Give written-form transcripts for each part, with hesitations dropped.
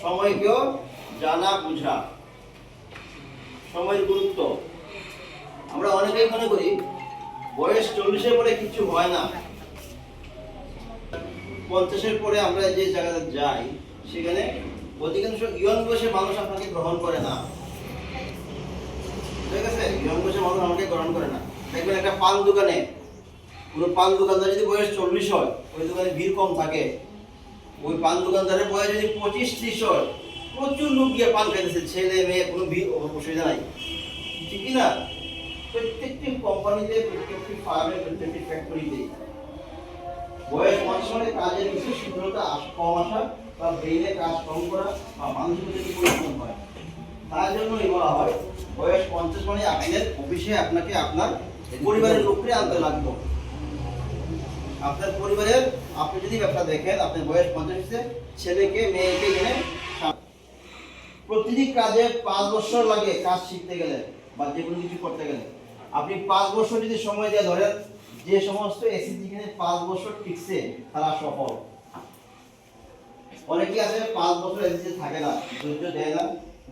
সময়কেও জানা বুঝা, সময়ের গুরুত্ব। আমরা অনেকেই মনে করি বয়স 40-এর পরে কিছু হয় না, 50-এর পরে আমরা যে জায়গাতে যাই সেখানে অধিকাংশ ইয়ং বয়সের মানুষ আপনাকে গ্রহণ করে না। ঠিক আছে, ইয়ং বয়সের মানুষ আমাকে গ্রহণ করে না। দেখবেন একটা পান দোকানে, পুরো পান দোকানদার যদি বয়স 40 হয়, ওই দোকানে ভিড় কম থাকে। ওই পান দোকানদারের বয়স যদি 25-30 হয়, প্রচুর লোক গিয়ে পান খাইতেছে, ছেলে মেয়ে, কোনো ভিড় অসুবিধা নাই, ঠিক কি না? প্রত্যেকটি কোম্পানিতে, প্রত্যেকটি ফার্মে, প্রত্যেকটি ফ্যাক্টরিতে বয়স 50 মানে কাজের কিছু শীঘ্রতা কম আসা বা ব্রেইনে কাজ কম করা বা মানসিক যদি পরিবর্তন হয়, তার জন্যই বলা হয় বয়স 50 মানে আপনার অফিসে আপনাকে আপনার পরিবারের লোককে আনতে লাগবে। আপনার পরিবারের, আপনি যদি ব্যবসা দেখেন, আপনার বয়স 50 হচ্ছে, ছেলেকে মেয়েকে এনে প্রতিটি কাজে 5 বছর লাগে কাজ শিখতে গেলে বা যে কোনো কিছু করতে গেলে। আপনি 5 বছর যদি সময় দিয়ে ধরেন, যে সমস্ত এসএসজি যেখানে 5 বছর টিকছে তারা সফল। অনেকেই আছে 5 বছর এসএসজি থাকে না, ধৈর্য দেয় না,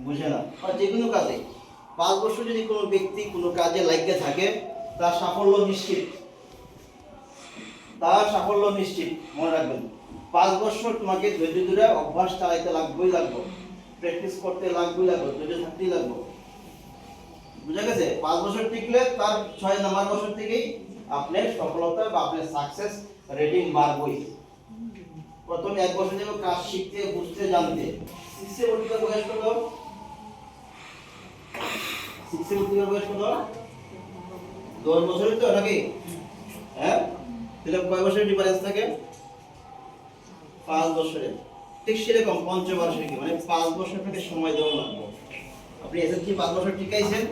বুঝে না, আর যে কোনো কাজে 5 বছর যদি কোনো ব্যক্তি কোনো কাজে লাগিয়ে থাকে, তার সাফল্য নিশ্চিত, তার সাফল্য নিশ্চিত। মনে রাখবেন, 5 বছর তোমাকে ধৈর্য ধরে অভ্যাস চালাইতে লাগবেই লাগবে, প্র্যাকটিস করতে লাগবেই লাগবে, ধৈর্য থাকতেই লাগবে। বুঝা গেছে? 5 বছর টিকলে তার 6 নম্বর বছর থেকেই আপনার সফলতা বা আপনার সাকসেস রেটিং বাড়বেই। প্রথম 1 বছর যাবে কাজ শিখতে, বুঝতে, জানতে। 6 এ ভর্তি করার বয়স কত? 6 এ ভর্তি করার বয়স কত? 10 বছরই তো নাকি? হ্যাঁ, তাহলে কয় বছরের ডিফারেন্স থাকে? 5 বছরের। ঠিক সেরকম পঞ্চবার্ষিকী মানে 5 বছর থেকে সময় দেওয়া লাগবে। আপনি এসএসজি 5 বছর টিকাইছেন,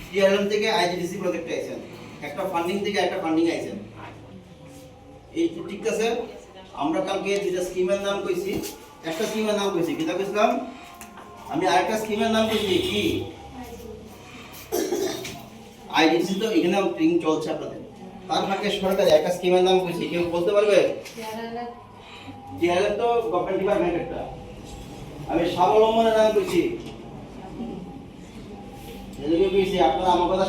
টিআরএম থেকে আইজিডিসি প্রজেক্টে আইছেন, একটা ফান্ডিং থেকে একটা ফান্ডিং আইছেন, এই ঠিক আছে। আমরা কালকে যেটা স্কিমের নাম কইছি, একটা স্কিমের নাম কইছি, কিটা কইছিলাম আমি? আরেকটা স্কিমের নাম কইছি কি? আইজিডিসি। তো এখানে ট্রেনিং চলছে আপনাদের, তার ফাঁকে সরকারি একটা স্কিমের নাম কইছি, কেউ বলতে পারবে? টিআরএম তো গভর্নমেন্ট ডিপার্টমেন্ট একটা। আমি স্বাবলম্বনের নাম কইছি, এদিকে কইছি, আপনারা আমার কথা